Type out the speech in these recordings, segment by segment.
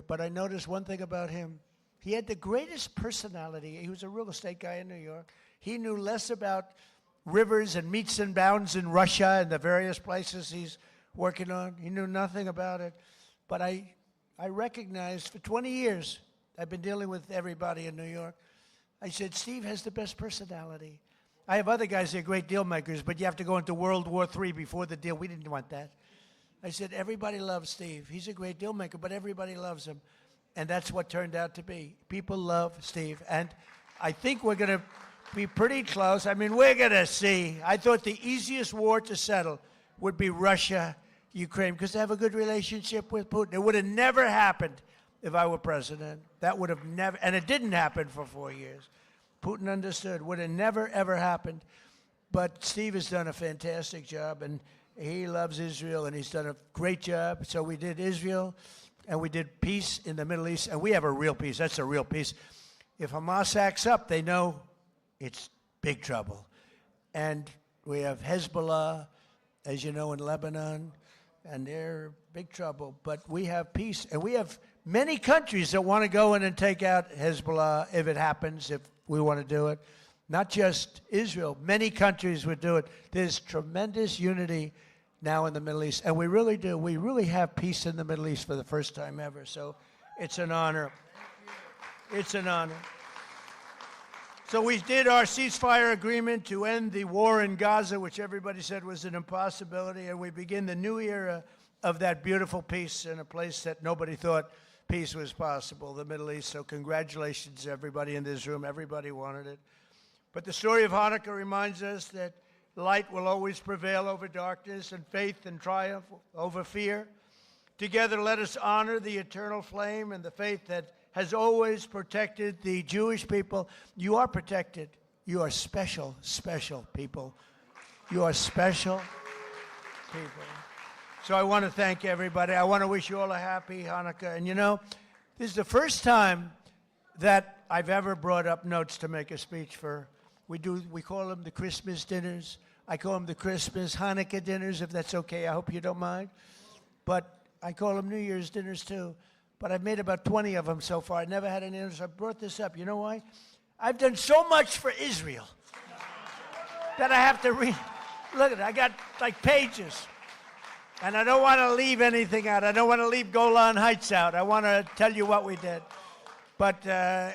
but I noticed one thing about him. He had the greatest personality. He was a real estate guy in New York. He knew less about rivers and meets and bounds in Russia and the various places he's working on. He knew nothing about it. But I recognized for 20 years, I've been dealing with everybody in New York. I said, Steve has the best personality. I have other guys that are great deal makers, but you have to go into World War III before the deal. We didn't want that. I said, everybody loves Steve. He's a great deal maker, but everybody loves him. And that's what turned out to be. People love Steve. And I think we're going to be pretty close. I mean, we're going to see. I thought the easiest war to settle would be Russia, Ukraine, because they have a good relationship with Putin. It would have never happened if I were president. That would have never, and it didn't happen for 4 years. Putin understood. Would have never, ever happened. But Steve has done a fantastic job, and he loves Israel, and he's done a great job. So we did Israel, and we did peace in the Middle East, and we have a real peace. That's a real peace. If Hamas acts up, they know it's big trouble. And we have Hezbollah, as you know, in Lebanon, and they're big trouble. But we have peace, and we have many countries that want to go in and take out Hezbollah if it happens, if we want to do it. Not just Israel. Many countries would do it. There's tremendous unity now in the Middle East, and we really do. We really have peace in the Middle East for the first time ever, so it's an honor. It's an honor. So we did our ceasefire agreement to end the war in Gaza, which everybody said was an impossibility, and we begin the new era of that beautiful peace in a place that nobody thought peace was possible, the Middle East. So congratulations, everybody in this room. Everybody wanted it. But the story of Hanukkah reminds us that light will always prevail over darkness, and faith and triumph over fear. Together, let us honor the eternal flame and the faith that has always protected the Jewish people. You are protected. You are special, special people. You are special people. So I want to thank everybody. I want to wish you all a happy Hanukkah. And you know, this is the first time that I've ever brought up notes to make a speech for. We call them the Christmas dinners. I call them the Christmas Hanukkah dinners, if that's okay. I hope you don't mind. But I call them New Year's dinners too. But I've made about 20 of them so far. I never had any others. So I brought this up. You know why? I've done so much for Israel that I have to read. Look at it. I got like pages. And I don't want to leave anything out. I don't want to leave Golan Heights out. I want to tell you what we did. But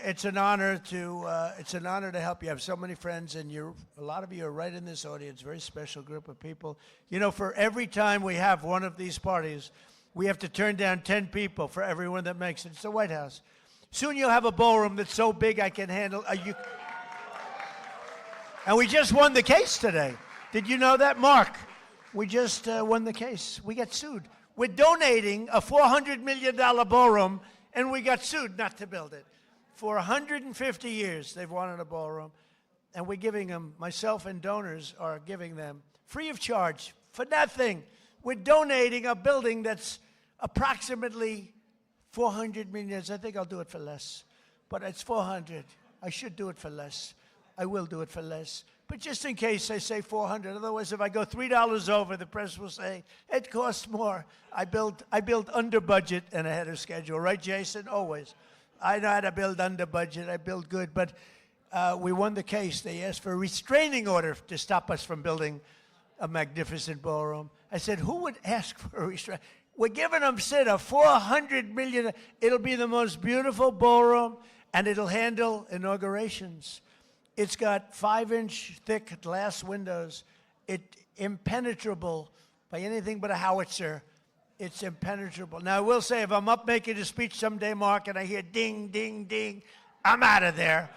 it's an honor to help you. I have so many friends, and a lot of you are right in this audience. Very special group of people. You know, for every time we have one of these parties, we have to turn down 10 people for everyone that makes it. It's the White House. Soon you'll have a ballroom that's so big I can handle. And we just won the case today. Did you know that, Mark? We just won the case. We got sued. We're donating a $400 million ballroom, and we got sued not to build it. For 150 years, they've wanted a ballroom, and we're giving them, myself and donors are giving them, free of charge, for nothing. We're donating a building that's approximately 400 million. I think I'll do it for less, but it's 400. I should do it for less. I will do it for less. But just in case I say 400, otherwise if I go $3 over, the press will say, it costs more. I built under budget and ahead of schedule. Right, Jason? Always. I know how to build under budget. I build good. But we won the case. They asked for a restraining order to stop us from building a magnificent ballroom. I said, who would ask for a restraining? We're giving them, Sid, a $400 million. It'll be the most beautiful ballroom, and it'll handle inaugurations. It's got 5-inch thick glass windows. It's impenetrable by anything but a howitzer. It's impenetrable. Now, I will say, if I'm up making a speech someday, Mark, and I hear ding, ding, ding, I'm out of there.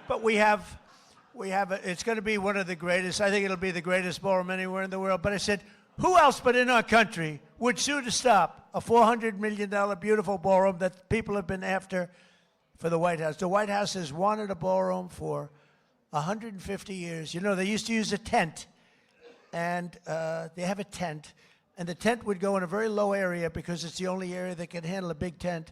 But it's going to be one of the greatest. I think it'll be the greatest ballroom anywhere in the world. But I said, who else but in our country would sue to stop a $400 million beautiful ballroom that people have been after for the White House? The White House has wanted a ballroom for 150 years. You know, they used to use a tent, and they have a tent, and the tent would go in a very low area because it's the only area that can handle a big tent.